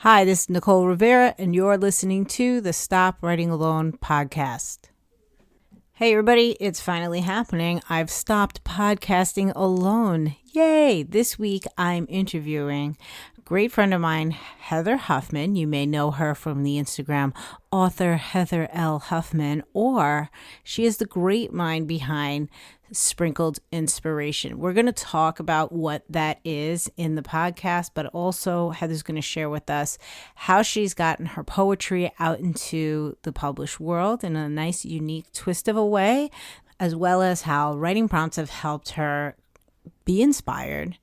Hi, this is Nicole Rivera, and you're listening to the Stop Writing Alone podcast. Hey, everybody, it's finally happening. I've stopped podcasting alone. Yay! This week I'm interviewing a great friend of mine, Heather Huffman. You may know her from the Instagram author Heather L. Huffman, or she is the great mind behind Sprinkled Inspiration. We're going to talk about what that is in the podcast, but also Heather's going to share with us how she's gotten her poetry out into the published world in a nice, unique twist of a way, as well as how writing prompts have helped her be inspired,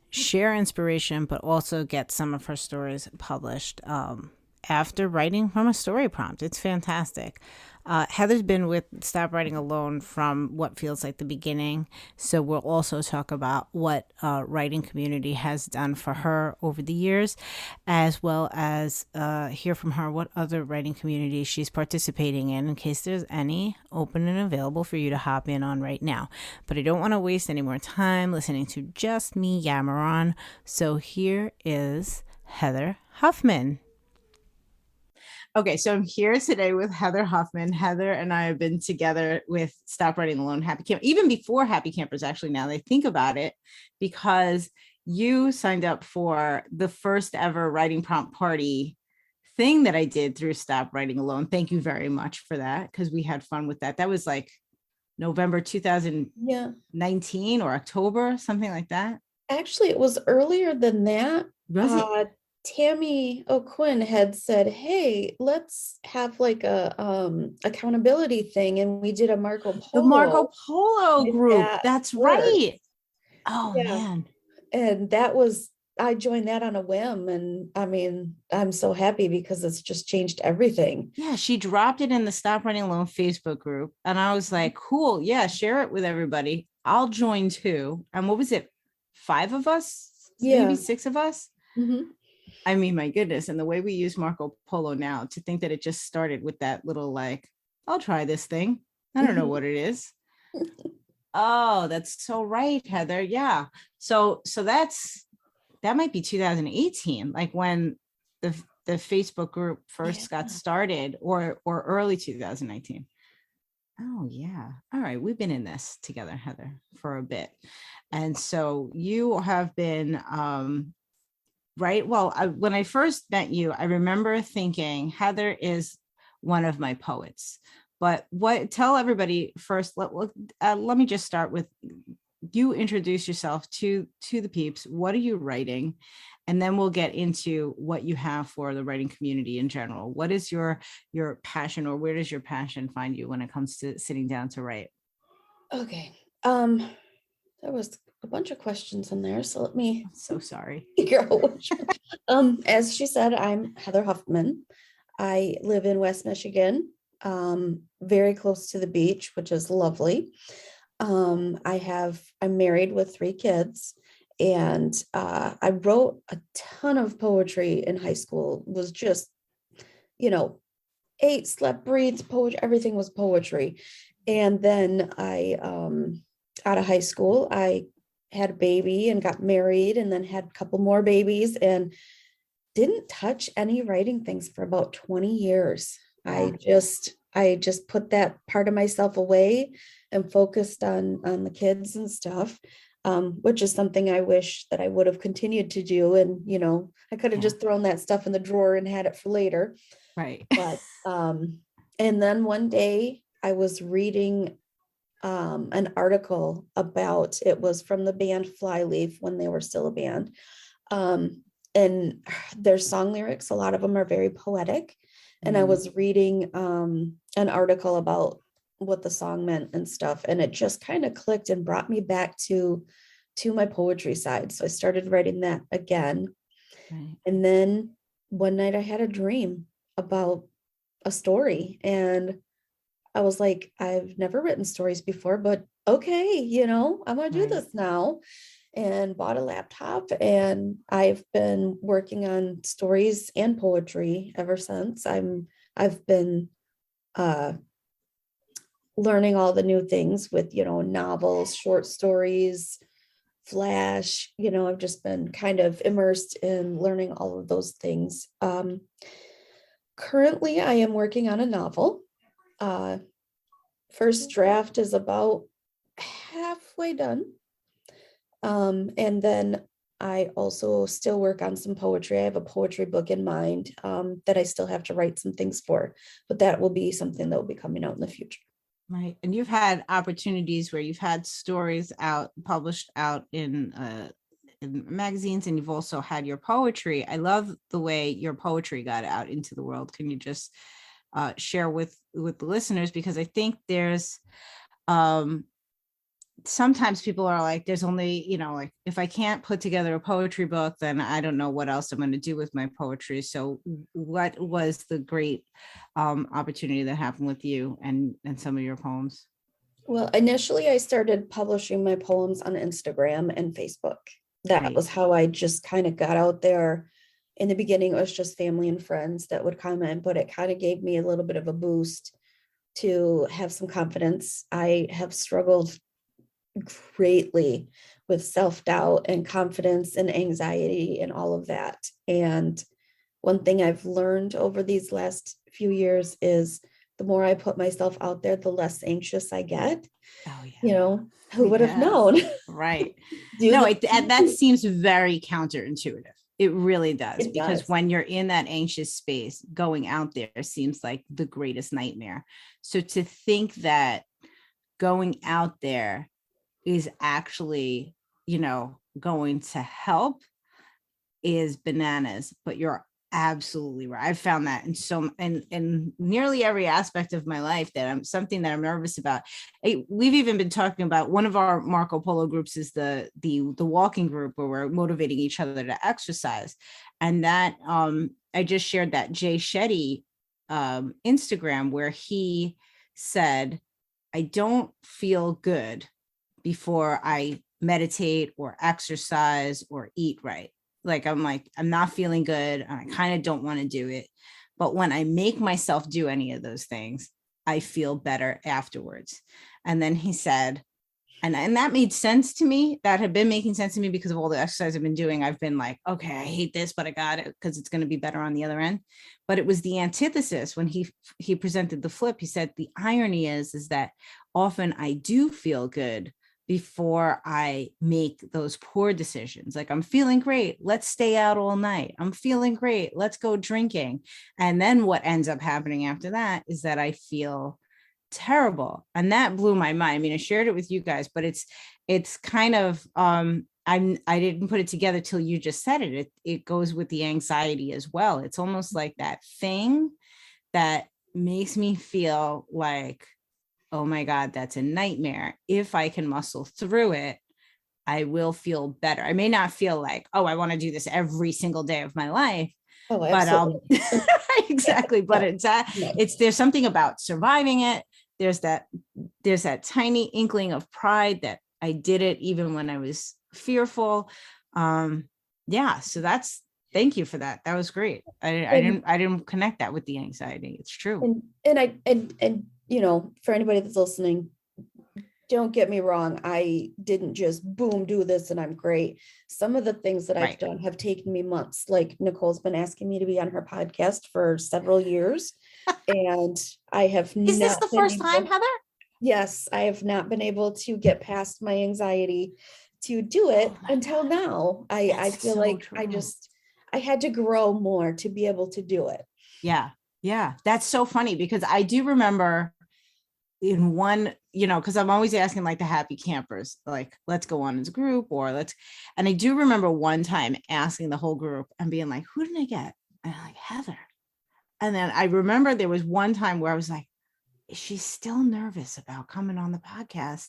share inspiration, but also get some of her stories published after writing from a story prompt. It's fantastic. Heather's been with Stop Writing Alone from what feels like the beginning. So we'll also talk about what writing community has done for her over the years, as well as hear from her what other writing communities she's participating in case there's any open and available for you to hop in on right now. But I don't want to waste any more time listening to just me yammer on. So here is Heather Huffman. Okay, so I'm here today with Heather Huffman. Heather and I have been together with Stop Writing Alone Happy Camp, even before Happy Campers, actually, now that I think about it, because you signed up for the first ever writing prompt party thing that I did through Stop Writing Alone. Thank you very much for that, because we had fun with that. That was like November 2019 or October, something like that. Actually, it was earlier than that. Was it? Tammy O'Quinn had said, "Hey, let's have like a accountability thing," and we did a Marco The Marco Polo Polo with group. that That's word. right. Oh, Yeah, man. and that was I joined that on a whim, and I mean, I'm so happy because it's just changed everything. Yeah, she dropped it in the Stop Running Alone Facebook group. And I was like, cool. Yeah, share it with everybody. I'll join too. And what was it? Five of us? Maybe Yeah. six of us? Mhm. I mean, my goodness. And the way we use Marco Polo now, to think that it just started with that little, like, I'll try this thing. I don't know what it is. Oh, that's so right, Heather. Yeah. So that might be 2018, like when the Facebook group Yeah. first got started, or early 2019. Oh yeah. All right. We've been in this together, Heather, for a bit. And so you have been right. Well, when I first met you, I remember thinking Heather is one of my poets. But what tell everybody first, let me just start with you introduce yourself to the peeps. What are you writing? And then we'll get into what you have for the writing community in general. What is your passion, or where does your passion find you when it comes to sitting down to write? Okay. There was a bunch of questions in there, so let me I'm so sorry. figure out which one. As she said, I'm Heather Huffman. I live in West Michigan, very close to the beach, which is lovely. I'm married with three kids, and I wrote a ton of poetry in high school. It was just, you know, ate, slept, breathed poetry. Everything was poetry. And then out of high school, I had a baby and got married, and then had a couple more babies, and didn't touch any writing things for about 20 years. Yeah. I just put that part of myself away and focused on the kids and stuff, which is something I wish that I would have continued to do. And I could have Yeah. just thrown that stuff in the drawer and had it for later. Right. But and then one day I was reading an article about, it was from the band Flyleaf when they were still a band. And their song lyrics, a lot of them are very poetic. And I was reading an article about what the song meant and stuff. And it just kind of clicked and brought me back to my poetry side. So I started writing that again. Right. And then one night I had a dream about a story, and I was like, I've never written stories before, but okay, I'm gonna do Right. this now. And bought a laptop, and I've been working on stories and poetry ever since. I've been uh learning all the new things with, novels, short stories, Flash, I've just been kind of immersed in learning all of those things. Currently, I am working on a novel. Uh, First draft is about halfway done. And then I also still work on some poetry. I have a poetry book in mind that I still have to write some things for, but that will be something that will be coming out in the future. Right. And you've had opportunities where you've had stories out, published out in magazines, and you've also had your poetry. I love the way your poetry got out into the world. Can you just share with the listeners? Because I think there's sometimes people are like, there's only, like, if I can't put together a poetry book, then I don't know what else I'm going to do with my poetry. So what was the great opportunity that happened with you and some of your poems? Well, initially I started publishing my poems on Instagram and Facebook. That Right. was how I just kind of got out there. In the beginning, it was just family and friends that would comment, but it kind of gave me a little bit of a boost to have some confidence. I have struggled greatly with self-doubt and confidence and anxiety and all of that. And one thing I've learned over these last few years is the more I put myself out there, the less anxious I get. Oh yeah. Who would have Yes. known? Right. No, that seems very counterintuitive. It really does. It Because does. when you're in that anxious space, going out there seems like the greatest nightmare. So to think that going out there is actually, going to help is bananas. But you're absolutely right. I've found that in nearly every aspect of my life that I'm something that I'm nervous about. We've even been talking about, one of our Marco Polo groups is the walking group, where we're motivating each other to exercise. And that I just shared that Jay Shetty Instagram, where he said, I don't feel good before I meditate or exercise or eat right. I'm not feeling good, and I kind of don't want to do it. But when I make myself do any of those things, I feel better afterwards. And then he said, and that made sense to me. That had been making sense to me because of all the exercise I've been doing. I've been like, okay, I hate this, but I got it because it's going to be better on the other end. But it was the antithesis when he presented the flip. He said, the irony is that often I do feel good before I make those poor decisions. Like, I'm feeling great, let's stay out all night. I'm feeling great, let's go drinking. And then what ends up happening after that is that I feel terrible. And that blew my mind. I mean, I shared it with you guys, but it's kind of I didn't put it together till you just said it. It goes with the anxiety as well. It's almost like that thing that makes me feel like, oh my God, that's a nightmare. If I can muscle through it, I will feel better. I may not feel like, oh, I want to do this every single day of my life, Oh, but absolutely. exactly. But there's something about surviving it. There's that tiny inkling of pride that I did it even when I was fearful. So thank you for that. That was great. I didn't connect that with the anxiety. It's true. And for anybody that's listening, don't get me wrong, I didn't just boom do this and I'm great. Some of the things that I've done have taken me months. Like, Nicole's been asking me to be on her podcast for several years, and I have Is this the first time, Heather? Yes, I have not been able to get past my anxiety to do it until now. I feel so like true. I had to grow more to be able to do it. Yeah. That's so funny, because I do remember in one, because I'm always asking like the happy campers, like, let's go on as a group, and I do remember one time asking the whole group and being like, who did I get? And I'm like, Heather. And then I remember there was one time where I was like, is she still nervous about coming on the podcast?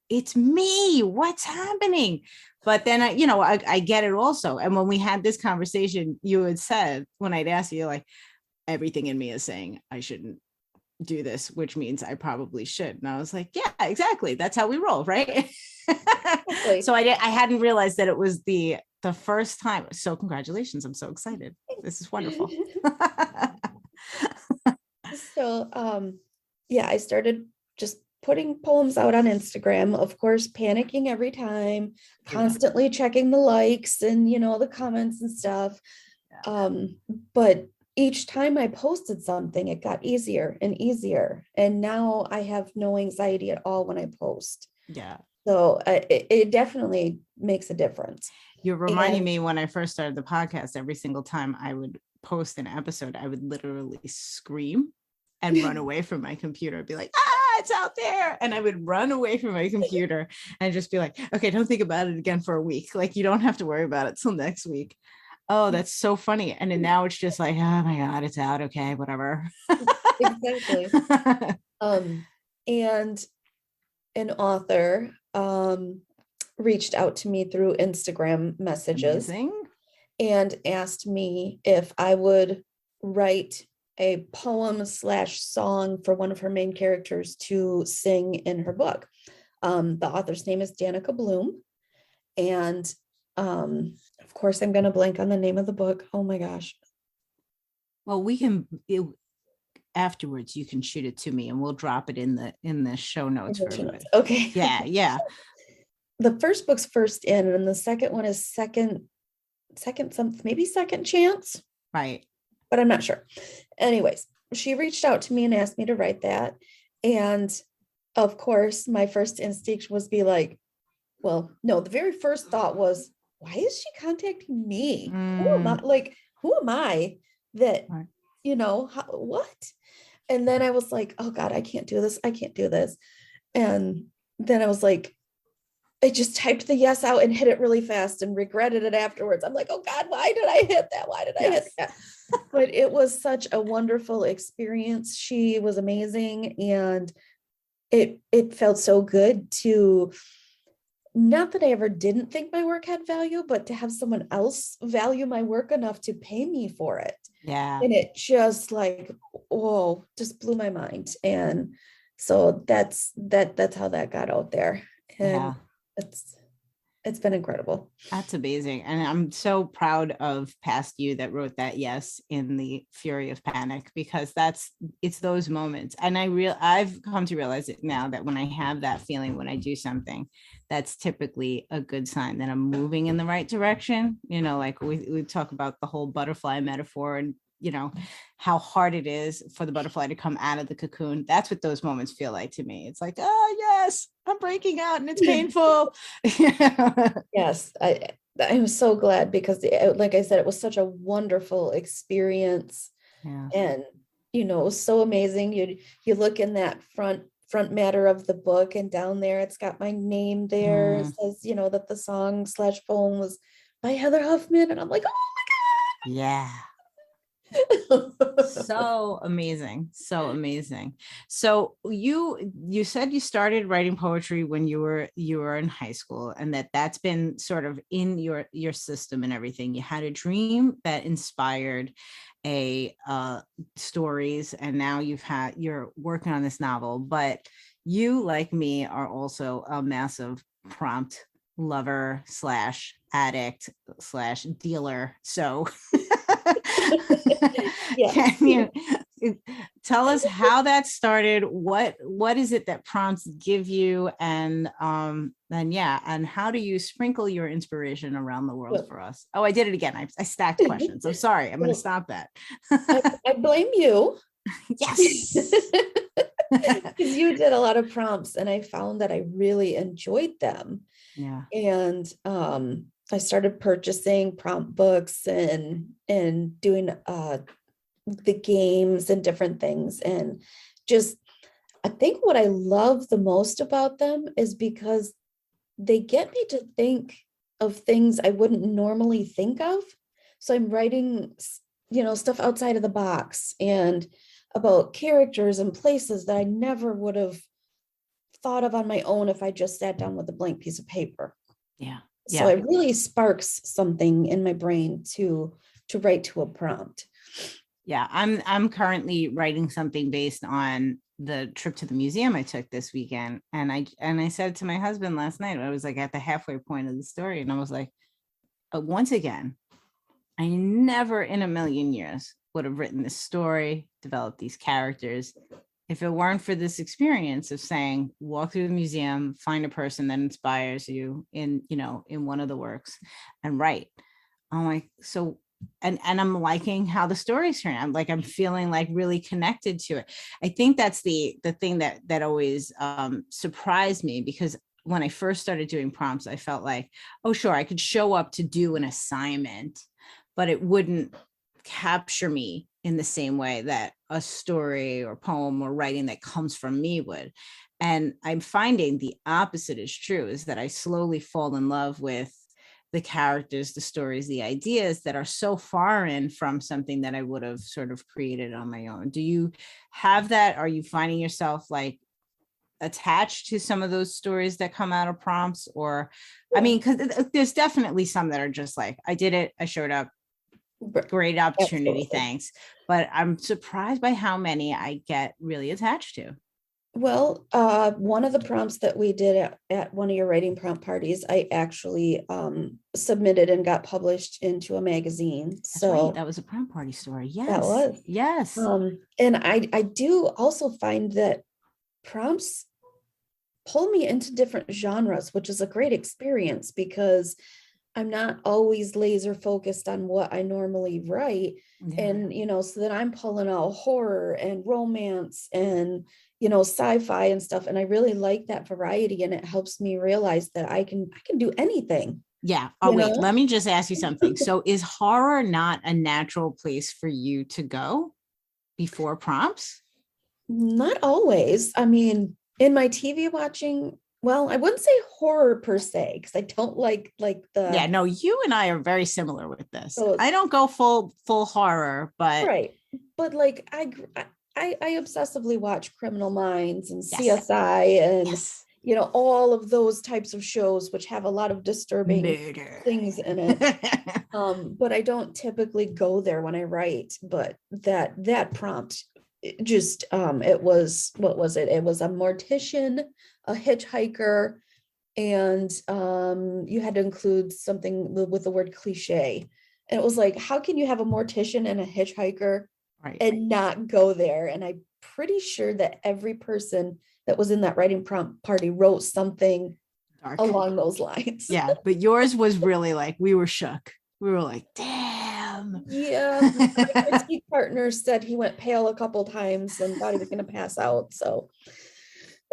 It's me. What's happening? But then I get it also. And when we had this conversation, you had said, when I'd ask you, like, everything in me is saying I shouldn't do this, which means I probably should. And I was like, yeah, exactly. That's how we roll, right? So I hadn't realized that it was the first time. So congratulations. I'm so excited. This is wonderful. So, I started just putting poems out on Instagram, of course, panicking every time, constantly checking the likes and, the comments and stuff. But each time I posted something, it got easier and easier. And now I have no anxiety at all when I post. Yeah. So it definitely makes a difference. You're reminding me when I first started the podcast, every single time I would post an episode, I would literally scream and run away from my computer. I'd be like, it's out there. And I would run away from my computer and just be like, okay, don't think about it again for a week. Like, you don't have to worry about it till next week. Oh, that's so funny. And then now it's just like, oh my God, it's out. Okay, whatever. Exactly. And an author reached out to me through Instagram messages. Amazing. And asked me if I would write a poem / song for one of her main characters to sing in her book. The author's name is Danica Bloom. And of course, I'm going to blank on the name of the book. Oh my gosh. Well, afterwards you can shoot it to me and we'll drop it in the show notes for everybody. Okay. Yeah. The first book's First In, and the second one is second chance. Right. But I'm not sure. Anyways, she reached out to me and asked me to write that. And of course, my first instinct was be like, well, no, the very first thought was, why is she contacting me? Who am I that, what? And then I was like, oh God, I can't do this. And then I was like, I just typed the yes out and hit it really fast and regretted it afterwards. I'm like, oh God, why did I hit that? But it was such a wonderful experience. She was amazing. And it felt so good to, not that I ever didn't think my work had value, but to have someone else value my work enough to pay me for it. Yeah. And it just just blew my mind. And so that's how that got out there. And it's been incredible. That's amazing. And I'm so proud of past you that wrote that yes in the fury of panic, because it's those moments. And I've come to realize it now that when I have that feeling, when I do something, that's typically a good sign that I'm moving in the right direction. Like we talk about the whole butterfly metaphor and how hard it is for the butterfly to come out of the cocoon. That's what those moments feel like to me. It's like, oh yes, I'm breaking out and it's painful. Yes, I'm so glad, because like I said, it was such a wonderful experience. Yeah. And it was so amazing. You look in that front matter of the book, and down there it's got my name there. It says, that the song / poem was by Heather Huffman. And I'm like, oh my God. Yeah. So amazing. So you said you started writing poetry when you were in high school, and that's been sort of in your system and everything. You had a dream that inspired stories, and now you're working on this novel. But you, like me, are also a massive prompt lover / addict / dealer. So Yes. can you tell us how that started? What is it that prompts give you, and how do you sprinkle your inspiration around the world for us? Oh, I did it again. I stacked questions. I'm sorry. I'm going to stop that. I blame you. Yes. Because you did a lot of prompts, and I found that I really enjoyed them. Yeah. And I started purchasing prompt books and doing the games and different things. And just, I think what I love the most about them is because they get me to think of things I wouldn't normally think of. So I'm writing, stuff outside of the box, and about characters and places that I never would have thought of on my own if I just sat down with a blank piece of paper. Yeah. So it really sparks something in my brain to write to a prompt. Yeah, I'm currently writing something based on the trip to the museum I took this weekend. And I said to my husband last night, I was like at the halfway point of the story, and I was like, once again, I never in a million years would have written this story, developed these characters if it weren't for this experience of saying, walk through the museum, find a person that inspires you in, in one of the works and write. I'm like, so, and I'm liking how the stories turn out. Like, I'm feeling like really connected to it. I think that's the thing that always surprised me, because when I first started doing prompts, I felt like, oh, sure, I could show up to do an assignment, but it wouldn't capture me in the same way that a story or poem or writing that comes from me would. And I'm finding the opposite is true, is that I slowly fall in love with the characters, the stories, the ideas that are so foreign from something that I would have sort of created on my own. Do you have that? Are you finding yourself like attached to some of those stories that come out of prompts? Or, I mean, because there's definitely some that are just like, I did it, I showed up, great opportunity, Absolutely. thanks. But I'm surprised by how many I get really attached to. Well, one of the prompts that we did at one of your writing prompt parties, I actually submitted and got published into a magazine. That's right. That was a prompt party story. Yes. That was. Yes. And I do also find that prompts pull me into different genres, which is a great experience because I'm not always laser focused on what I normally write. Yeah. And, so that I'm pulling out horror and romance and, sci-fi and stuff. And I really like that variety. And it helps me realize that I can do anything. Yeah. Oh, wait, let me just ask you something. So is horror not a natural place for you to go before prompts? Not always. I mean, in my TV watching, well, I wouldn't say horror per se, because I don't like the. Yeah, no, you and I are very similar with this. I don't go full horror, but right. But like I obsessively watch Criminal Minds and Yes. CSI and Yes. All of those types of shows which have a lot of disturbing Murder things in it. But I don't typically go there when I write. But that prompt, it was, what was it? It was a mortician, a hitchhiker, and you had to include something with the word cliche. And it was like, how can you have a mortician and a hitchhiker and not go there? And I'm pretty sure that every person that was in that writing prompt party wrote something dark along those lines. Yeah, but yours was really like, we were shook. We were like, damn. Yeah, my critique partner said he went pale a couple times and thought he was going to pass out. So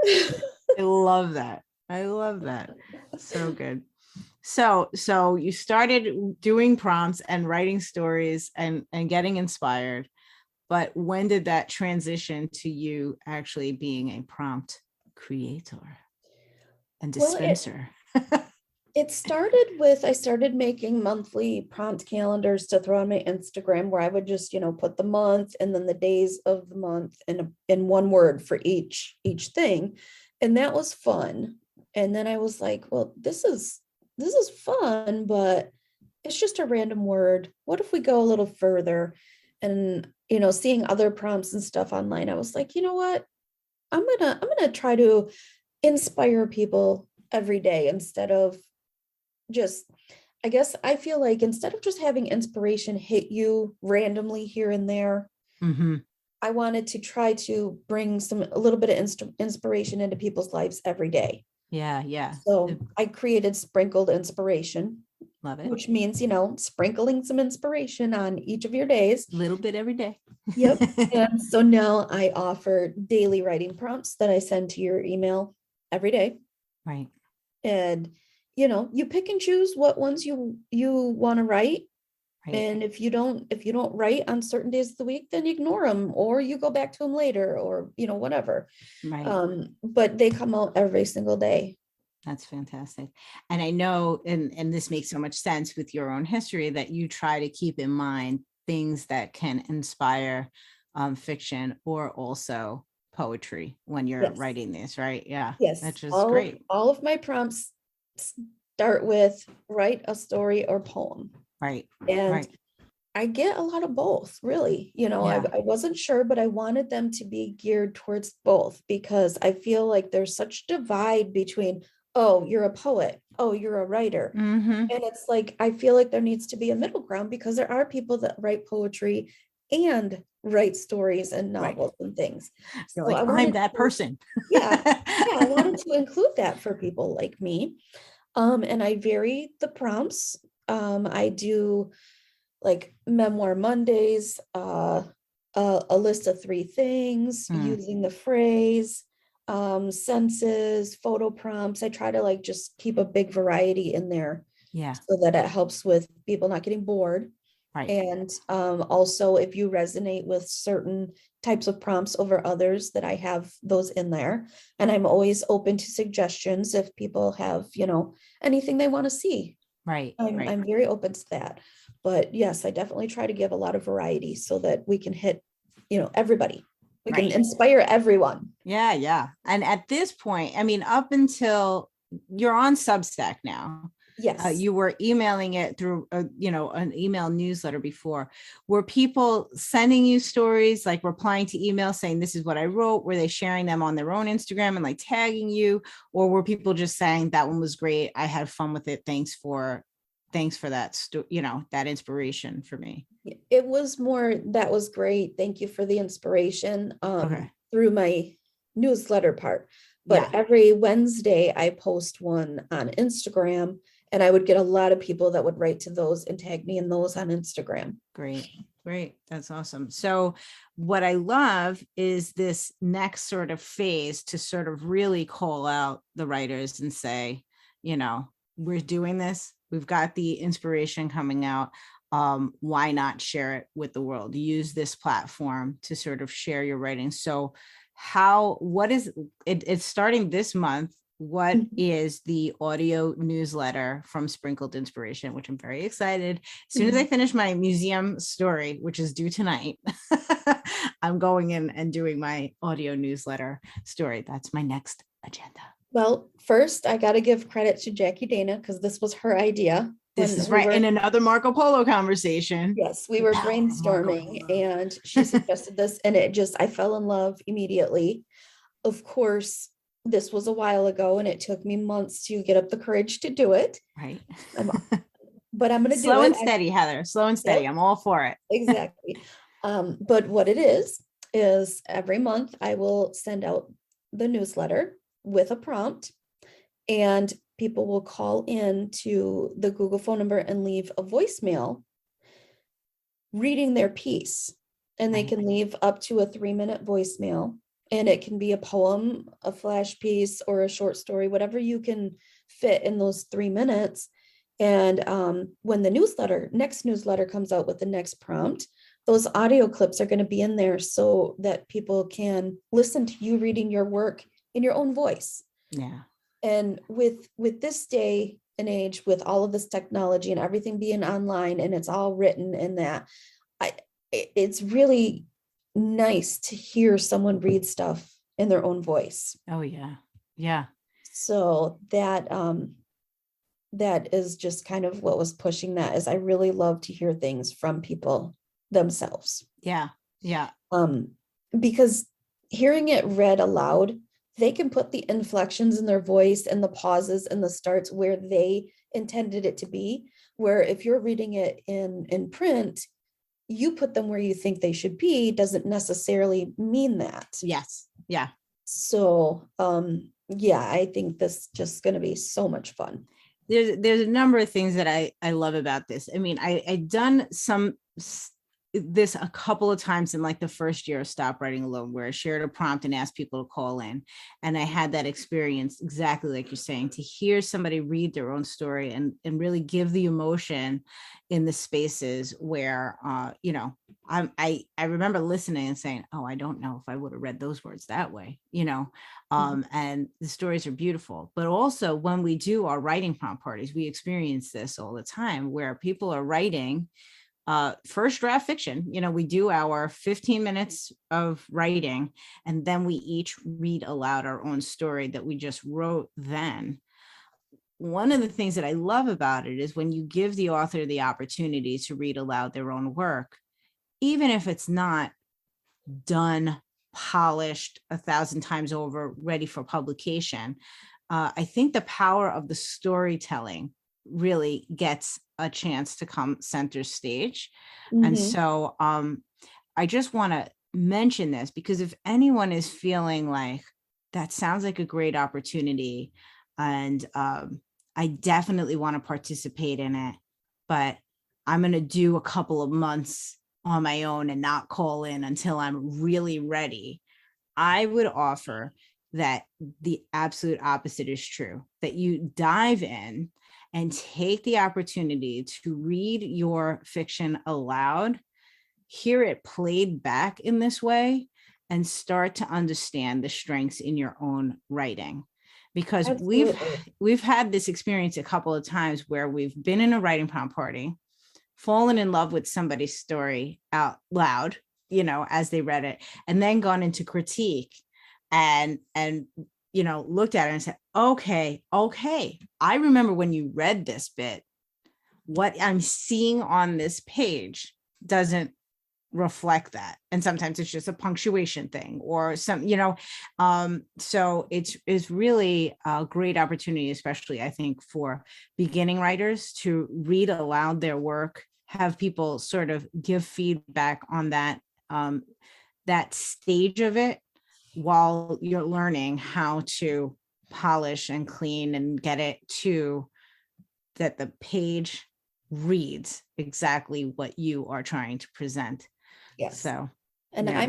I love that. I love that. So good. So you started doing prompts and writing stories and getting inspired. But when did that transition to you actually being a prompt creator and dispenser? Well, it started with, I started making monthly prompt calendars to throw on my Instagram, where I would just, put the month and then the days of the month in one word for each thing. And that was fun. And then I was like, well, this is fun, but it's just a random word. What if we go a little further? And, seeing other prompts and stuff online, I was like, you know what? I'm gonna try to inspire people every day instead of just, I guess I feel like instead of just having inspiration hit you randomly here and there, I wanted to try to bring a little bit of inspiration into people's lives every day. Yeah. So I created Sprinkled Inspiration. Love it. Which means, sprinkling some inspiration on each of your days. A little bit every day. Yep. And so now I offer daily writing prompts that I send to your email every day. Right. And, you pick and choose what ones you want to write. Right. And if you don't write on certain days of the week, then ignore them, or you go back to them later, or, whatever. Right. But they come out every single day. That's fantastic. And I know, and this makes so much sense with your own history, that you try to keep in mind things that can inspire fiction or also poetry when you're writing this, right? Yeah. Yes. That's just great. All of my prompts start with write a story or poem. Right. And I get a lot of both, really. I wasn't sure, but I wanted them to be geared towards both, because I feel like there's such divide between, oh, you're a poet, oh, you're a writer. And it's like, I feel like there needs to be a middle ground, because there are people that write poetry and write stories and Right. novels and things. You're So like, I I'm wanted that to, person. yeah, yeah, I wanted to include that for people like me. And I vary the prompts. I do like Memoir Mondays, a list of 3 things, Mm, using the phrase, senses, photo prompts. I try to like just keep a big variety in there yeah. so that it helps with people not getting bored. Right. And also, if you resonate with certain types of prompts over others, that I have those in there. And I'm always open to suggestions if people have, anything they want to see. Right. I'm Right. I'm very open to that. But yes, I definitely try to give a lot of variety so that we can hit, everybody. We can Right. inspire everyone. Yeah. Yeah. And at this point, I mean, up until you're on Substack now, Yes. you were emailing it through, an email newsletter before. Were people sending you stories, like replying to emails saying, this is what I wrote? Were they sharing them on their own Instagram and like tagging you? Or were people just saying that one was great, I had fun with it, thanks for that, that inspiration for me? It was more, that was great. Thank you for the inspiration Okay. through my newsletter part. Yeah. But every Wednesday I post one on Instagram, and I would get a lot of people that would write to those and tag me in those on Instagram. Great. Great. That's awesome. So what I love is this next sort of phase to sort of really call out the writers and say, we're doing this. We've got the inspiration coming out. Why not share it with the world? Use this platform to sort of share your writing. So what is it? It's starting this month. What is the audio newsletter from Sprinkled Inspiration, which I'm very excited. As soon as I finish my museum story, which is due tonight, I'm going in and doing my audio newsletter story. That's my next agenda. Well, first I got to give credit to Jackie Dana because this was her idea. This When is we right. In were, another Marco Polo conversation. yes, we The were power of Marco brainstorming Polo. and she suggested this, and I fell in love immediately. Of course, this was a while ago and it took me months to get up the courage to do it. Right. I'm, but I'm going to do Slow it. and steady, Heather. Slow and steady. Yep, I'm all for it. exactly. But what it is every month I will send out the newsletter with a prompt, and people will call in to the Google phone number and leave a voicemail reading their piece. And they Right. can leave up to a 3-minute voicemail. And it can be a poem, a flash piece, or a short story, whatever you can fit in those 3 minutes. And when the next newsletter comes out with the next prompt, those audio clips are going to be in there so that people can listen to you reading your work in your own voice. Yeah. And with this day and age, with all of this technology and everything being online and it's all written in that, it's really nice to hear someone read stuff in their own voice. Oh yeah. Yeah. So that is just kind of what was pushing that, is I really love to hear things from people themselves. Yeah. Yeah. Because hearing it read aloud, they can put the inflections in their voice and the pauses and the starts where they intended it to be. Where if you're reading it in print, you put them where you think they should be, doesn't necessarily mean that. Yes. Yeah. So yeah, I think this is just going to be so much fun. There's a number of things that I love about this. I mean, I've done this a couple of times in like the first year of Stop Writing Alone, where I shared a prompt and asked people to call in. And I had that experience exactly like you're saying, to hear somebody read their own story and really give the emotion in the spaces where, I remember listening and saying, oh, I don't know if I would have read those words that way, and the stories are beautiful. But also when we do our writing prompt parties, we experience this all the time where people are writing first draft fiction. We do our 15 minutes of writing, and then we each read aloud our own story that we just wrote then. One of the things that I love about it is when you give the author the opportunity to read aloud their own work, even if it's not done, polished 1,000 times over, ready for publication. I think the power of the storytelling really gets a chance to come center stage. And so I just want to mention this because if anyone is feeling like that sounds like a great opportunity, and I definitely want to participate in it, but I'm going to do a couple of months on my own and not call in until I'm really ready, I would offer that the absolute opposite is true, that you dive in and take the opportunity to read your fiction aloud, hear it played back in this way, and start to understand the strengths in your own writing. Because we've had this experience a couple of times where we've been in a writing prompt party, fallen in love with somebody's story out loud, as they read it, and then gone into critique and looked at it and said, okay, I remember when you read this bit, what I'm seeing on this page doesn't reflect that. And sometimes it's just a punctuation thing or some, so it's really a great opportunity, especially I think for beginning writers, to read aloud their work, have people sort of give feedback on that, that stage of it while you're learning how to polish and clean and get it to that the page reads exactly what you are trying to present. Yes. So, and yeah.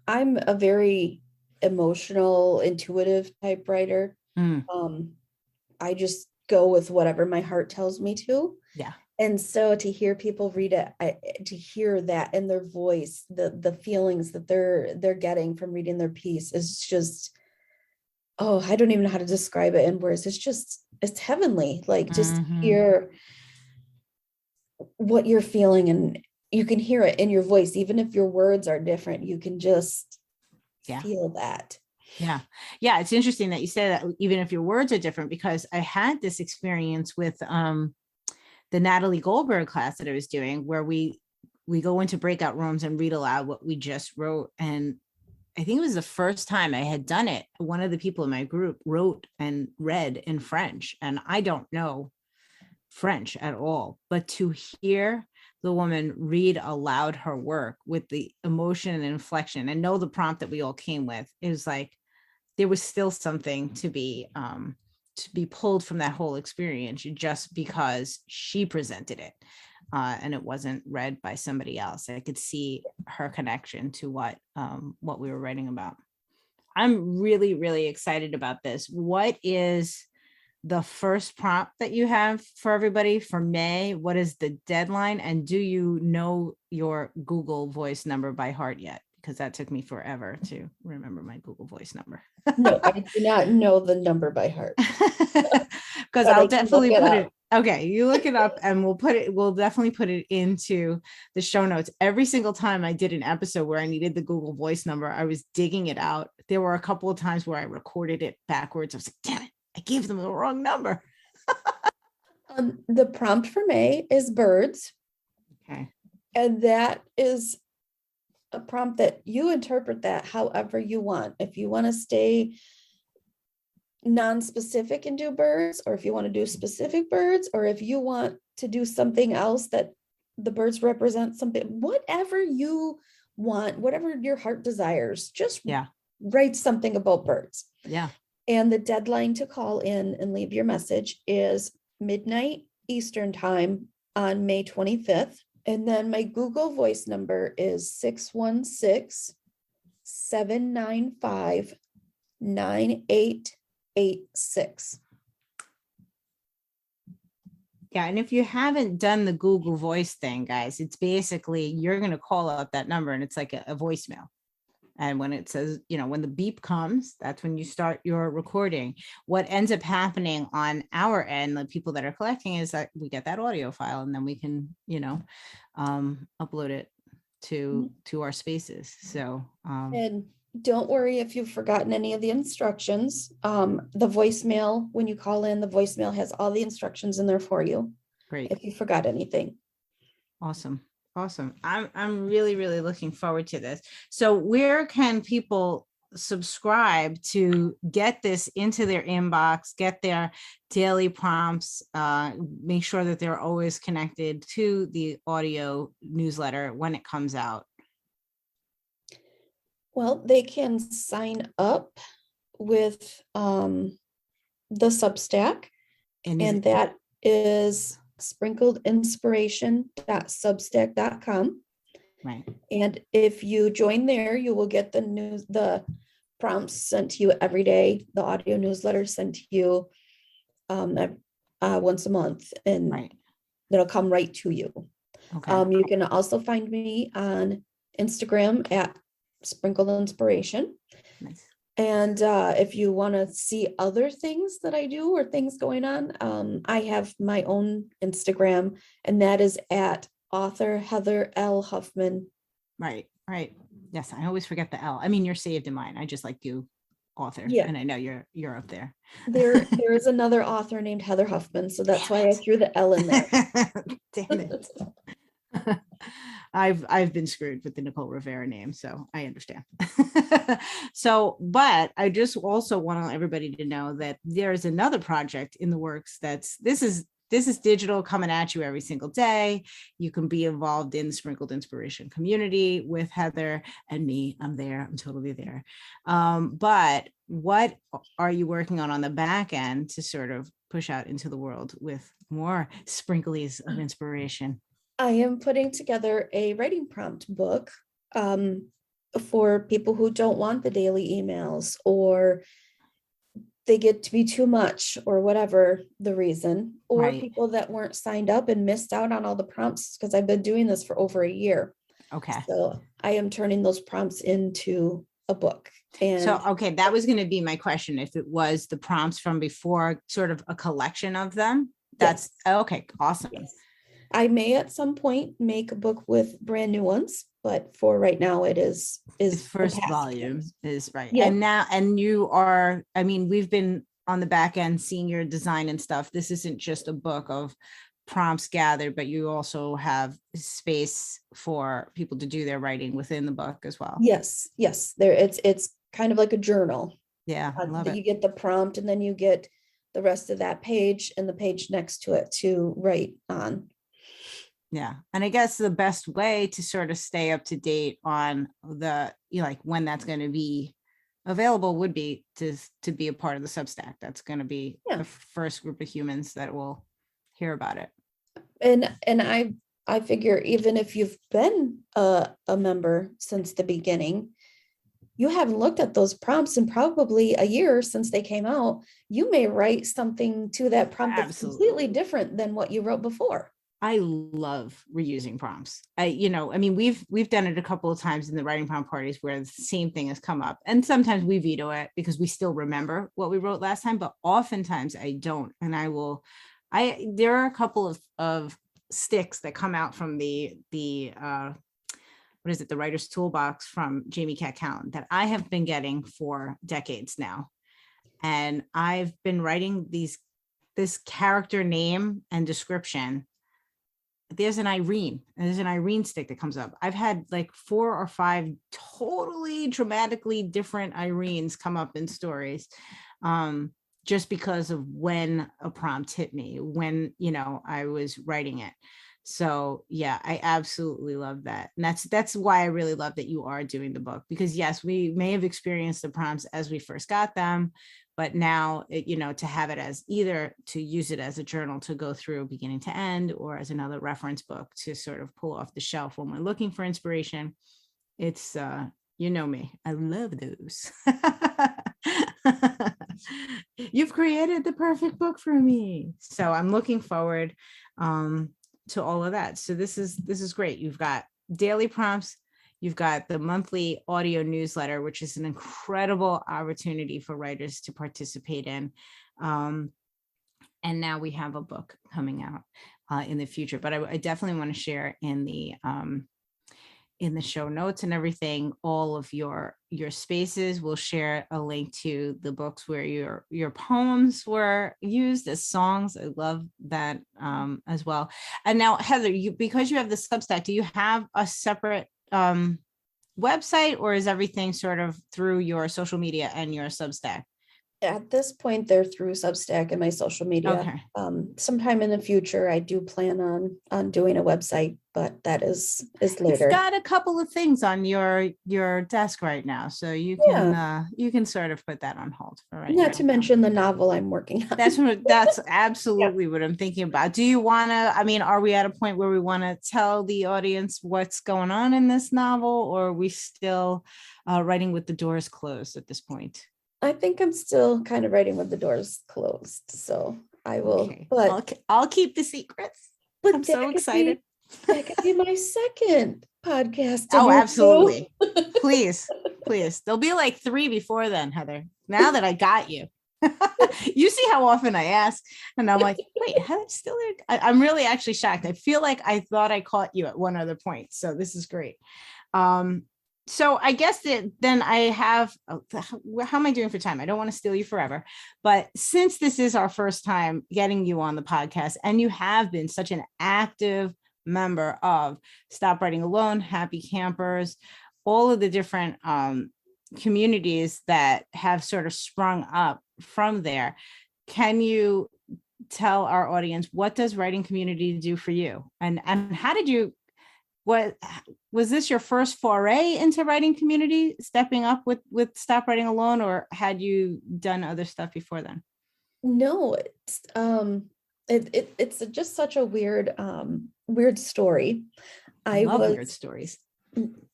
I'm a very emotional, intuitive type writer. I just go with whatever my heart tells me to. Yeah. And so to hear people read it, to hear that in their voice, the feelings that they're getting from reading their piece is just, oh, I don't even know how to describe it in words. It's heavenly. Like just hear what you're feeling, and you can hear it in your voice, even if your words are different, you can just feel that. Yeah. It's interesting that you say that, even if your words are different, because I had this experience with the Natalie Goldberg class that I was doing, where we go into breakout rooms and read aloud what we just wrote. And I think it was the first time I had done it. One of the people in my group wrote and read in French, and I don't know French at all, but to hear the woman read aloud her work with the emotion and inflection and know the prompt that we all came with, it was like there was still something to be pulled from that whole experience just because she presented it, and it wasn't read by somebody else. I could see her connection to what we were writing about. I'm really, really excited about this. What is the first prompt that you have for everybody for May? What is the deadline? And do you know your Google Voice number by heart yet? Because that took me forever to remember my Google Voice number. No, I do not know the number by heart. Because I'll definitely put it. Okay, you look it up and we'll definitely put it into the show notes. Every single time I did an episode where I needed the Google Voice number, I was digging it out. There were a couple of times where I recorded it backwards. I was like, damn it, I gave them the wrong number. The prompt for May is birds. Okay. And that is a prompt that you interpret that however you want. If you want to stay non-specific and do birds, or if you want to do specific birds, or if you want to do something else that the birds represent something, whatever you want, whatever your heart desires, just write something about birds. Yeah. And the deadline to call in and leave your message is midnight Eastern time on May 25th. And then my Google Voice number is 616-795-9886. Yeah. And if you haven't done the Google Voice thing, guys, it's basically you're going to call up that number and it's like a voicemail. And when it says, when the beep comes, that's when you start your recording. What ends up happening on our end, the people that are collecting, is that we get that audio file and then we can, upload it to our spaces. So, and don't worry if you've forgotten any of the instructions. The voicemail, when you call in, the voicemail has all the instructions in there for you. Great. If you forgot anything. Awesome. I'm really, really looking forward to this. So where can people subscribe to get this into their inbox, get their daily prompts, make sure that they're always connected to the audio newsletter when it comes out? Well, they can sign up with the Substack, And is and it that is sprinkledinspiration.substack.com. right? And if you join there, you will get the prompts sent to you every day, the audio newsletter sent to you once a month, and Right. it'll come right to you. Okay. You can also find me on Instagram at Sprinkled Inspiration. Nice. And if you want to see other things that I do or things going on, I have my own Instagram, and that is at author Heather L. Huffman. Right. Right. Yes. I always forget the L. I mean, you're saved in mine. I just like you, author, Yeah, and I know you're up there. there is another author named Heather Huffman, so that's why I threw the L in there. Damn it. I've been screwed with the Nicole Rivera name, so I understand. So, but I just also want everybody to know that there's another project in the works this is digital, coming at you every single day. You can be involved in the Sprinkled Inspiration community with Heather and me. I'm there. I'm totally there. But what are you working on the back end to sort of push out into the world with more sprinklies of inspiration? I am putting together a writing prompt book for people who don't want the daily emails, or they get to be too much, or whatever the reason, or Right. people that weren't signed up and missed out on all the prompts, because I've been doing this for over a year. Okay. So I am turning those prompts into a book. So, And okay, that was going to be my question. If it was the prompts from before, sort of a collection of them, that's okay. Awesome. yes, I may at some point make a book with brand new ones, but for right now it is His the first past volume ones. is right. Yeah. And you are, I mean, we've been on the back end seeing your design and stuff. This isn't just a book of prompts gathered, but you also have space for people to do their writing within the book as well. Yes, there it's kind of like a journal. Yeah, I love it. You get the prompt, and then you get the rest of that page and the page next to it to write on. Yeah. And I guess the best way to sort of stay up to date on the, like when that's going to be available would be to be a part of the Substack. That's going to be the first group of humans that will hear about it. And I figure, even if you've been a member since the beginning, you haven't looked at those prompts in probably a year since they came out. You may write something to that prompt that's completely different than what you wrote before. I love reusing prompts. I mean, we've done it a couple of times in the writing prompt parties where the same thing has come up, and sometimes we veto it because we still remember what we wrote last time, but oftentimes I don't. And there are a couple of sticks that come out from the what is it, the writer's toolbox from Jamie Cat Cowan that I have been getting for decades now. And I've been writing this character name and description. There's an Irene stick that comes up. I've had like 4 or 5 totally dramatically different Irenes come up in stories, just because of when a prompt hit me, when, I was writing it. So yeah, I absolutely love that. And that's why I really love that you are doing the book, because yes, we may have experienced the prompts as we first got them, but now, to have it as either to use it as a journal to go through beginning to end, or as another reference book to sort of pull off the shelf when we're looking for inspiration. It's, me, I love those. You've created the perfect book for me. So I'm looking forward to all of that. So this is great. You've got daily prompts. You've got the monthly audio newsletter, which is an incredible opportunity for writers to participate in. And now we have a book coming out in the future. But I definitely want to share in the show notes and everything, all of your spaces. We'll share a link to the books where your poems were used as songs. I love that as well. And now, Heather, because you have the Substack, do you have a separate website, or is everything sort of through your social media and your Substack? At this point, they're through Substack and my social media. Okay. Sometime in the future, I do plan on doing a website, but that is You've later. got a couple of things on your desk right now, so you can sort of put that on hold for right now. Not to mention the novel I'm working on. That's absolutely what I'm thinking about. Do you want to, I mean, are we at a point where we want to tell the audience what's going on in this novel, or are we still writing with the doors closed at this point? I think I'm still kind of writing with the doors closed, so I will. Okay. But I'll keep the secrets. But I'm so excited. That could be my second podcast. Oh, absolutely. Please. There'll be like 3 before then, Heather. Now that I got you. You see how often I ask, and I'm like, wait, Heather's still there? I'm really actually shocked. I feel like I thought I caught you at one other point. So this is great. So I guess then I have, how am I doing for time? I don't want to steal you forever, but since this is our first time getting you on the podcast, and you have been such an active member of Stop Writing Alone, Happy Campers, all of the different communities that have sort of sprung up from there, can you tell our audience, what does writing community do for you? And how did you, what was this your first foray into writing community, stepping up with Stop Writing Alone, or had you done other stuff before then? No, it's just such a weird story. I love weird stories.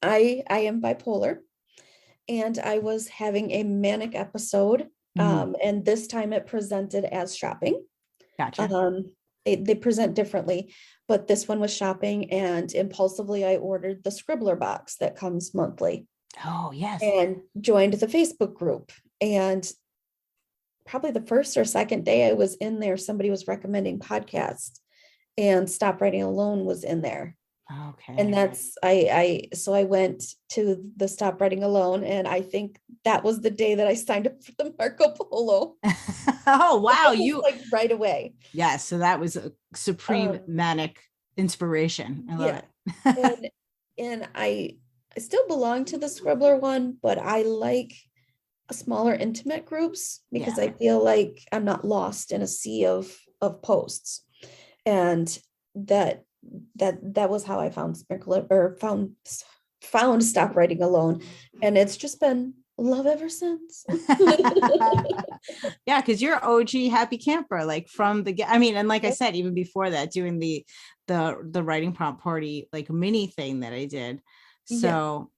I am bipolar, and I was having a manic episode, and this time it presented as shopping. Gotcha. They present differently, but this one was shopping, and impulsively I ordered the Scribbler box that comes monthly. Oh, yes. And joined the Facebook group. And probably the first or second day I was in there, somebody was recommending podcasts, and Stop Writing Alone was in there. Okay. And that's, so I went to the Stop Writing Alone, and I think that was the day that I signed up for the Marco Polo. Oh, wow. You like right away. Yeah. So that was a supreme manic inspiration. I love it. and I still belong to the Scribbler one, but I like smaller intimate groups because I feel like I'm not lost in a sea of posts. And that was how I found found Stop Writing Alone, and it's just been love ever since. Yeah, because you're OG Happy Camper, like from the I mean, and like I said, even before that, doing the writing prompt party like mini thing that I did. So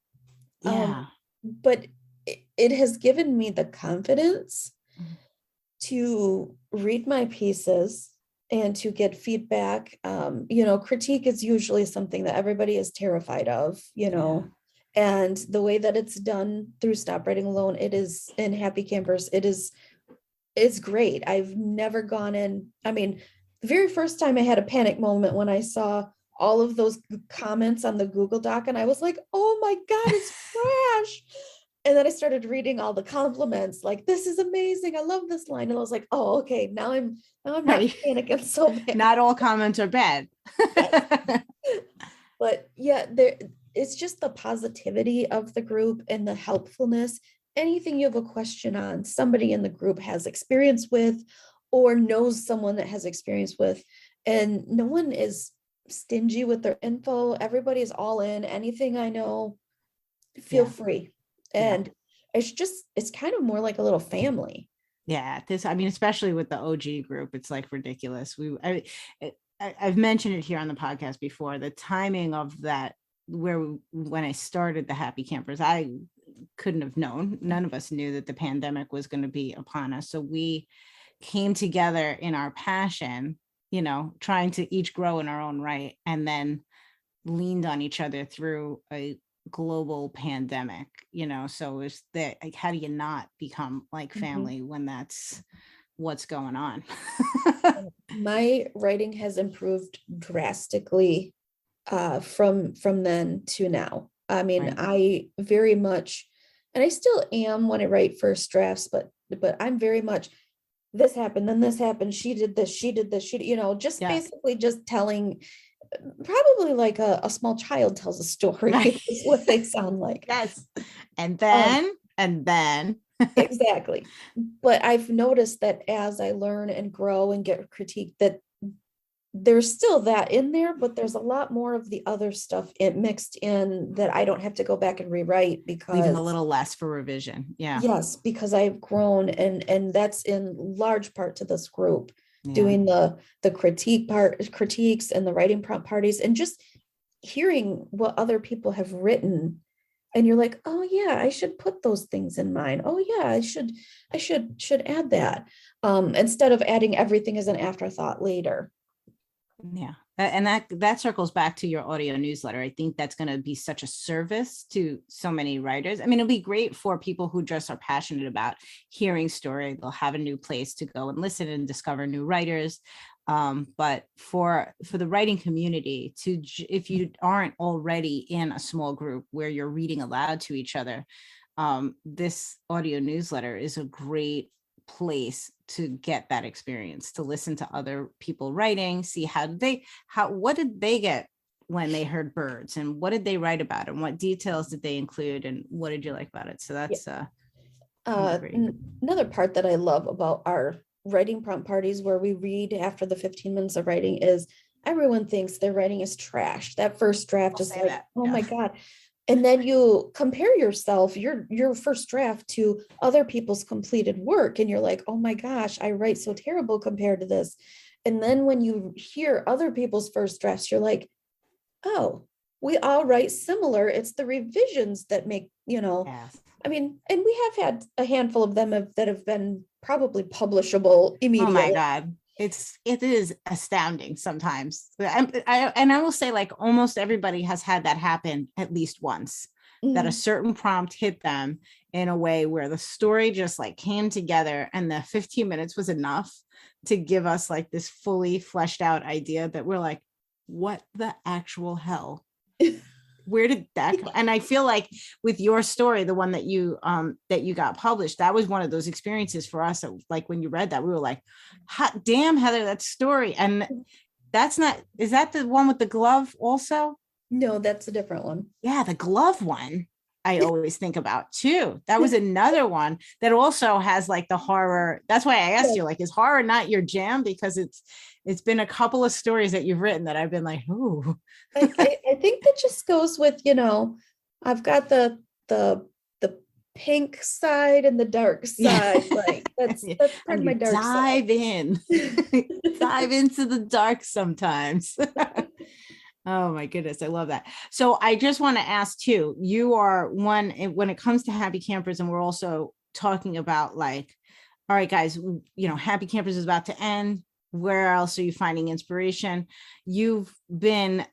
but it has given me the confidence to read my pieces and to get feedback. Critique is usually something that everybody is terrified of, and the way that it's done through Stop Writing Alone, it is in Happy Campers. It's great. I've never gone in. I mean, the very first time I had a panic moment when I saw all of those comments on the Google Doc, and I was like, oh my God, it's trash. And then I started reading all the compliments, like, this is amazing. I love this line. And I was like, oh, okay, now I'm not panicking so bad. Not all comments are bad. But yeah, it's just the positivity of the group and the helpfulness. Anything you have a question on, somebody in the group has experience with or knows someone that has experience with. And no one is stingy with their info. Everybody is all in. Anything I know, feel free. And it's kind of more like a little family. Yeah, especially with the OG group, it's like ridiculous. I've mentioned it here on the podcast before, the timing of that, when I started the Happy Campers, I couldn't have known. None of us knew that the pandemic was going to be upon us. So we came together in our passion, trying to each grow in our own right, and then leaned on each other through a global pandemic, so it's that, like, how do you not become like family when that's what's going on? My writing has improved drastically from then to now. I mean, I very much, and I still am when I write first drafts, but I'm very much, this happened, then this happened, she did this, basically just telling, probably like a small child tells a story, is what they sound like. Yes. And then Exactly. But I've noticed that as I learn and grow and get critiqued, that there's still that in there, but there's a lot more of the other stuff mixed in that I don't have to go back and rewrite Leaving a because little less for revision. Yeah. yes, because I've grown, and that's in large part to this group Yeah. doing the critiques and the writing prompt parties and just hearing what other people have written, and you're like, oh yeah, I should put those things in mine. Oh yeah, I should add that, instead of adding everything as an afterthought later. Yeah. And that circles back to your audio newsletter. I think that's going to be such a service to so many writers. I mean, it'll be great for people who just are passionate about hearing story. They'll have a new place to go and listen and discover new writers. But for the writing community, if you aren't already in a small group where you're reading aloud to each other, this audio newsletter is a great place to get that experience, to listen to other people writing, see what did they get when they heard birds, and what did they write about, and what details did they include, and what did you like about it? So that's great. Another part that I love about our writing prompt parties where we read after the 15 minutes of writing is everyone thinks their writing is trash. That first draft I'll is say like, that. oh Yeah. my God. And then you compare yourself, your first draft to other people's completed work. And you're like, oh my gosh, I write so terrible compared to this. And then when you hear other people's first drafts, you're like, oh, we all write similar. It's the revisions that make, Yes. I mean, and we have had a handful of them that have been probably publishable Oh my immediately. God. It is astounding sometimes. And I will say, like, almost everybody has had that happen at least once, that a Mhm. certain prompt hit them in a way where the story just like came together, and the 15 minutes was enough to give us like this fully fleshed out idea that we're like, what the actual hell? Where did that come? And I feel like with your story, the one that you got published, that was one of those experiences for us that, like, when you read that, we were like, hot damn, Heather, that story. And is that the one with the glove also? No, that's a different one. Yeah, the glove one I always think about too. That was another one that also has like the horror. That's why I asked you, like, is horror not your jam? Because it's been a couple of stories that you've written that I've been like, ooh. I think that just goes with, I've got the pink side and the dark Yeah. side. Like that's part And of my you dark side. dive in, dive into the dark sometimes. Oh my goodness, I love that. So I just want to ask too, you are one, when it comes to Happy Campers, and we're also talking about, like, all right, guys, Happy Campers is about to end. Where else are you finding inspiration? You've been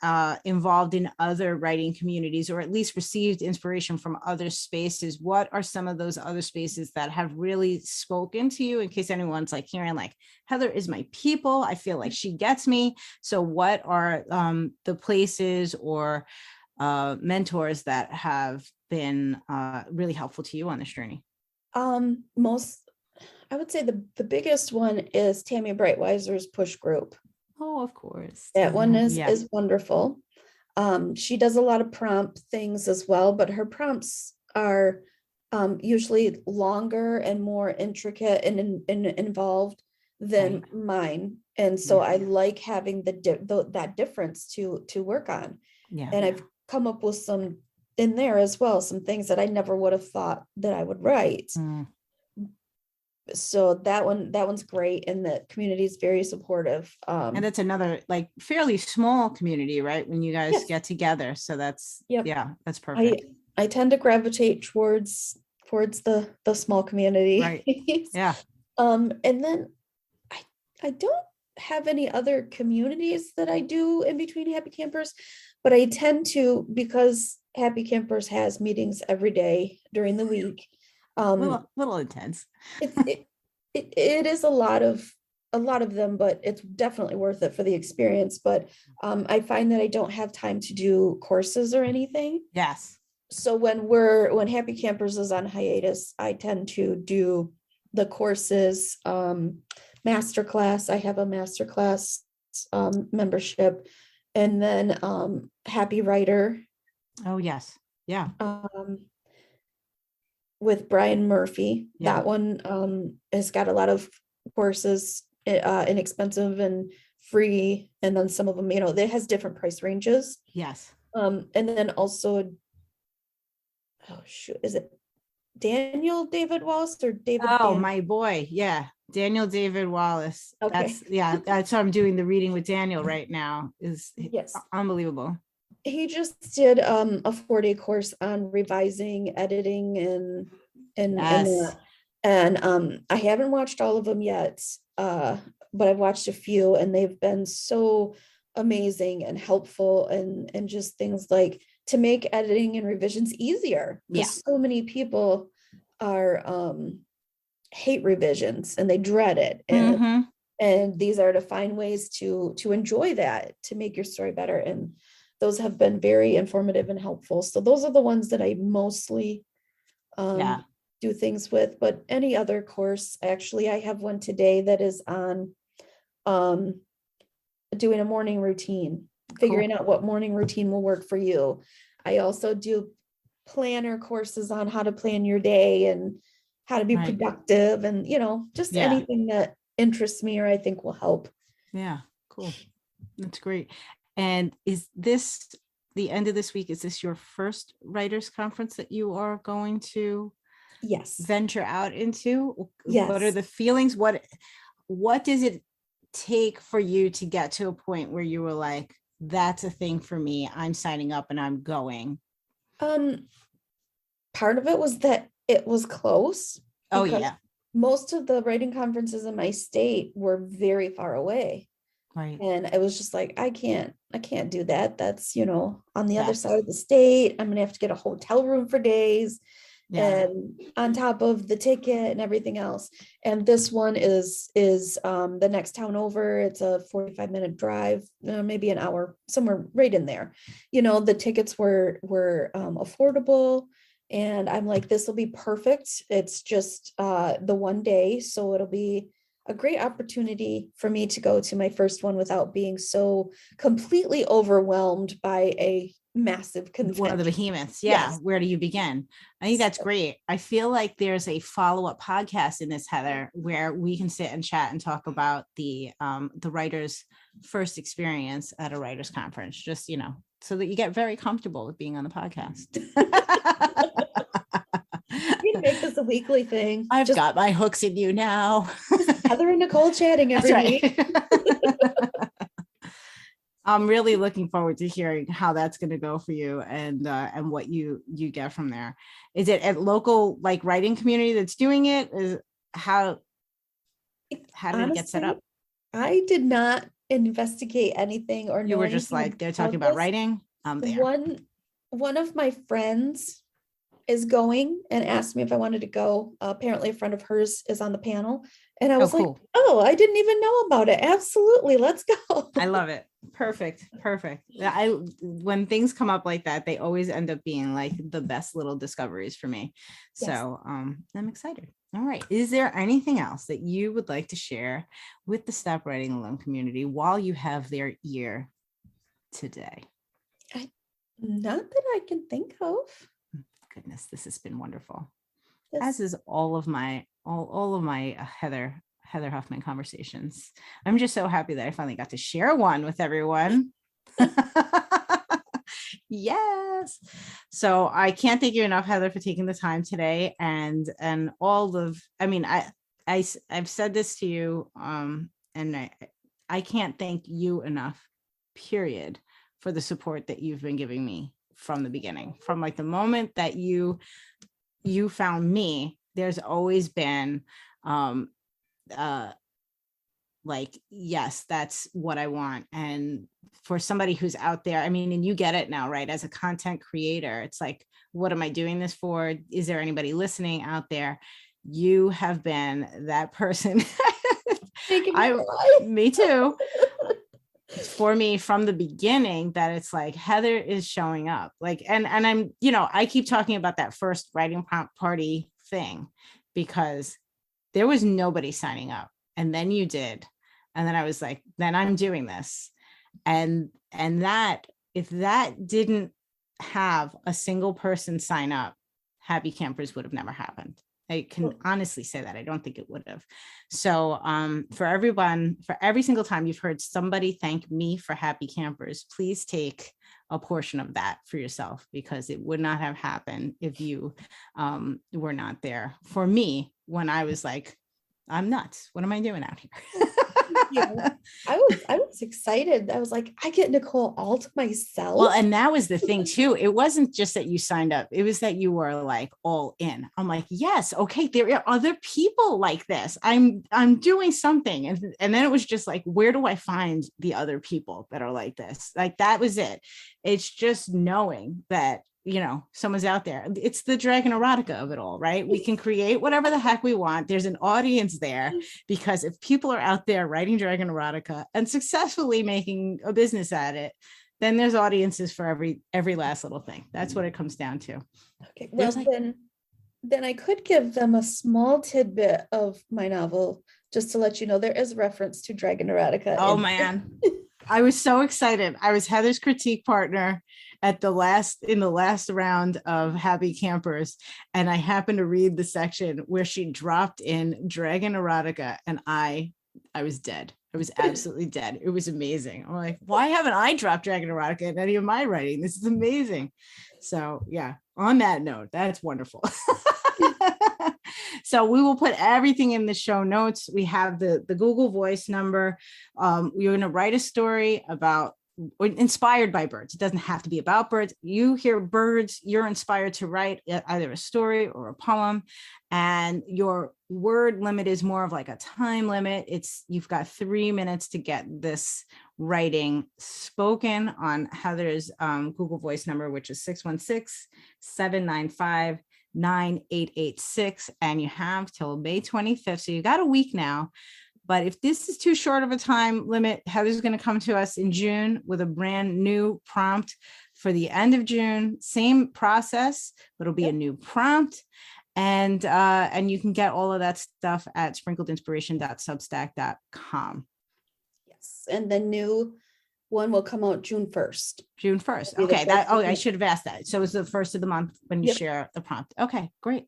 involved in other writing communities, or at least received inspiration from other spaces. What are some of those other spaces that have really spoken to you, in case anyone's like hearing, like, Heather is my people, I feel like she gets me? So what are the places or mentors that have been really helpful to you on this journey? Most I would say the biggest one is Tammy Brightweiser's push group. Oh, of course. That one is Yeah. is wonderful. She does a lot of prompt things as well, but her prompts are usually longer and more intricate and involved than Right. mine. And so I like having that difference to work on. Yeah. And I've come up with some in there as well, some things that I never would have thought that I would write. Mm. So that one's great, and the community is very supportive. And that's another, like, fairly small community, right? When you guys Yes. get together. So that's, Yep. yeah, that's perfect. I tend to gravitate towards the small community. Right. Yeah. And then I don't have any other communities that I do in between Happy Campers, but I tend to, because Happy Campers has meetings every day during the week. Little intense. It is a lot of them, but it's definitely worth it for the experience. But I find that I don't have time to do courses or anything. Yes. So when Happy Campers is on hiatus, I tend to do the courses, masterclass. I have a masterclass membership, and then Happy Writer. Oh, yes. Yeah. with Brian Murphy. Yeah. That one has got a lot of courses, inexpensive and free, and then some of them, it has different price ranges. Yes. And then also, oh shoot, is it Daniel David Wallace or David? Oh, my boy. Yeah. Daniel David Wallace. Okay. That's what I'm doing the reading with Daniel right now. Is Yes. unbelievable. He just did a 4-day course on revising, editing, Yes. and I haven't watched all of them yet, but I've watched a few, and they've been so amazing and helpful, and just things like to make editing and revisions easier, because so many people are hate revisions and they dread it, and these are to find ways to enjoy that, to make your story better, and those have been very informative and helpful. So those are the ones that I mostly do things with. But any other course, actually, I have one today that is on doing a morning routine, figuring out what morning routine will work for you. I also do planner courses on how to plan your day and how to be productive, and just anything that interests me or I think will help. Yeah, cool. That's great. And is this the end of this week? Is this your first writers conference that you are going to venture out into? Yes. What are the feelings? What does it take for you to get to a point where you were like, that's a thing for me, I'm signing up and I'm going? Part of it was that it was close. Oh yeah. Most of the writing conferences in my state were very far away. Right. And I was just like, I can't do that. That's, on the other side of the state. I'm gonna have to get a hotel room for days. And on top of the ticket and everything else. And this one is the next town over. It's a 45-minute drive, maybe an hour, somewhere right in there. The tickets were affordable. And I'm like, this will be perfect. It's just the one day. So it'll be a great opportunity for me to go to my first one without being so completely overwhelmed by a massive convention. One of the behemoths. Yeah. Yes. Where do you begin? I think that's great. I feel like there's a follow-up podcast in this, Heather, where we can sit and chat and talk about the writer's first experience at a writer's conference, just, so that you get very comfortable with being on the podcast. You can make this a weekly thing. I've got my hooks in you now. Heather and Nicole chatting every week. I'm really looking forward to hearing how that's going to go for you, and what you get from there. Is it at local writing community that's doing it? How did it get set up? I did not investigate anything or know. You were just like, they're talking about writing. I'm there. One of my friends is going and asked me if I wanted to go. Apparently a friend of hers is on the panel. And I was like, cool. Oh, I didn't even know about it. Absolutely. Let's go. I love it. Perfect. When things come up like that, they always end up being like the best little discoveries for me. Yes. So I'm excited. All right. Is there anything else that you would like to share with the Stop Writing Alone community while you have their ear today? Not that I can think of. Goodness, this has been wonderful. Yes. As is all of my Heather Huffman conversations. I'm just so happy that I finally got to share one with everyone. Yes. So I can't thank you enough, Heather, for taking the time today, and all of, I've said this to you, and I can't thank you enough, period, for the support that you've been giving me from the beginning, from the moment that you found me. There's always been yes, that's what I want. And for somebody who's out there, and you get it now, right? As a content creator, it's like, what am I doing this for? Is there anybody listening out there? You have been that person. Me too. For me from the beginning, that it's like, Heather is showing up, and I'm, I keep talking about that first writing prompt party thing, because there was nobody signing up, and then you did. And then I was like, then I'm doing this. And that, if that didn't have a single person sign up, Happy Campers would have never happened. I can honestly say that. I don't think it would have. So for everyone, for every single time you've heard somebody thank me for Happy Campers, please take a portion of that for yourself, because it would not have happened if you were not there for me when I was like, I'm nuts. What am I doing out here? I was excited. I was like, I get Nicole all to myself. Well, and that was the thing too. It wasn't just that you signed up. It was that you were like all in. I'm like, yes, okay, there are other people like this. I'm doing something. And then it was just like, where do I find the other people that are like this? Like, that was it. It's just knowing that, you know, someone's out there. It's the dragon erotica of it all, right? We can create whatever the heck we want. There's an audience there, because if people are out there writing dragon erotica and successfully making a business at it, then there's audiences for every last little thing. That's what it comes down to. Okay, well, then I could give them a small tidbit of my novel, just to let you know there is reference to dragon erotica. Oh man, I was so excited. I was Heather's critique partner in the last round of Happy Campers, and I happened to read the section where she dropped in dragon erotica, and I was dead. I was absolutely dead. It was amazing. I'm like, why haven't I dropped dragon erotica in any of my writing? This is amazing. So yeah, on that note, that's wonderful. So we will put everything in the show notes. We have the Google Voice number. You're going to write a story about, inspired by birds. It doesn't have to be about birds. You hear birds, you're inspired to write either a story or a poem, and your word limit is more of like a time limit. You've got 3 minutes to get this writing spoken on Heather's Google Voice number, which is 616-795-9886, and you have till May 25th. So you got a week now. But if this is too short of a time limit, Heather's going to come to us in June with a brand new prompt for the end of June. Same process, but it'll be a new prompt. And you can get all of that stuff at sprinkledinspiration.substack.com. Yes. And the new one will come out June 1st. June 1st. Okay. I should have asked that. So it's the first of the month when you share the prompt. Okay, great.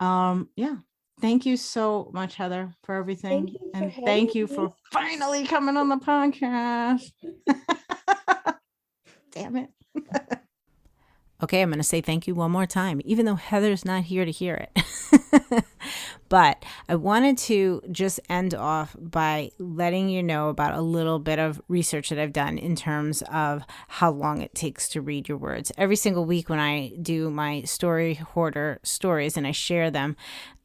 Yeah. Thank you so much, Heather, for everything. Thank you for finally coming on the podcast. Damn it. Okay, I'm going to say thank you one more time, even though Heather's not here to hear it. But I wanted to just end off by letting you know about a little bit of research that I've done in terms of how long it takes to read your words. Every single week when I do my story hoarder stories and I share them,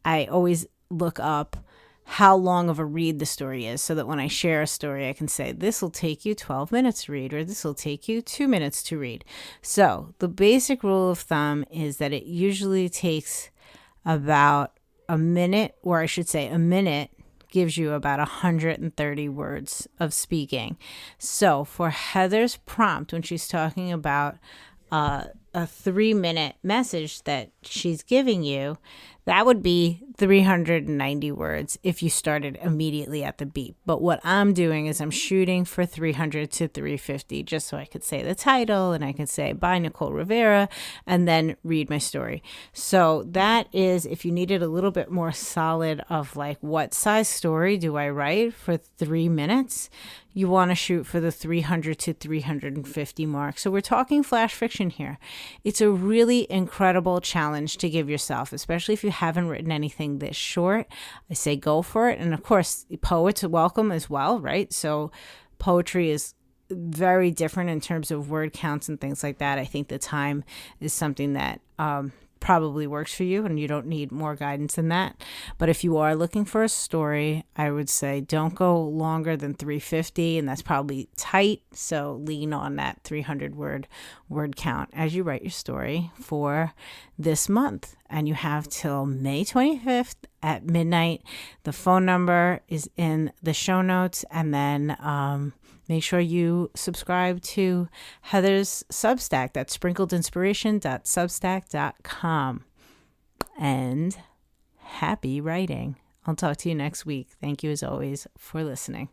I always look up how long of a read the story is, so that when I share a story, I can say, this will take you 12 minutes to read, or this will take you 2 minutes to read. So the basic rule of thumb is that it usually takes about a minute, or I should say a minute gives you about 130 words of speaking. So for Heather's prompt, when she's talking about a 3-minute message that she's giving you, that would be 390 words if you started immediately at the beep. But what I'm doing is I'm shooting for 300 to 350, just so I could say the title and I could say by Nicole Rivera and then read my story. So that is, if you needed a little bit more solid of like, what size story do I write for 3 minutes? You want to shoot for the 300 to 350 mark. So we're talking flash fiction here. It's a really incredible challenge to give yourself, especially if you haven't written anything this short. I say go for it. And of course, poets are welcome as well, right? So poetry is very different in terms of word counts and things like that. I think the time is something that probably works for you and you don't need more guidance than that. But if you are looking for a story, I would say don't go longer than 350, and that's probably tight. So lean on that 300 word count as you write your story for this month. And you have till May 25th at midnight. The phone number is in the show notes. And then make sure you subscribe to Heather's Substack. That's sprinkledinspiration.substack.com. And happy writing. I'll talk to you next week. Thank you as always for listening.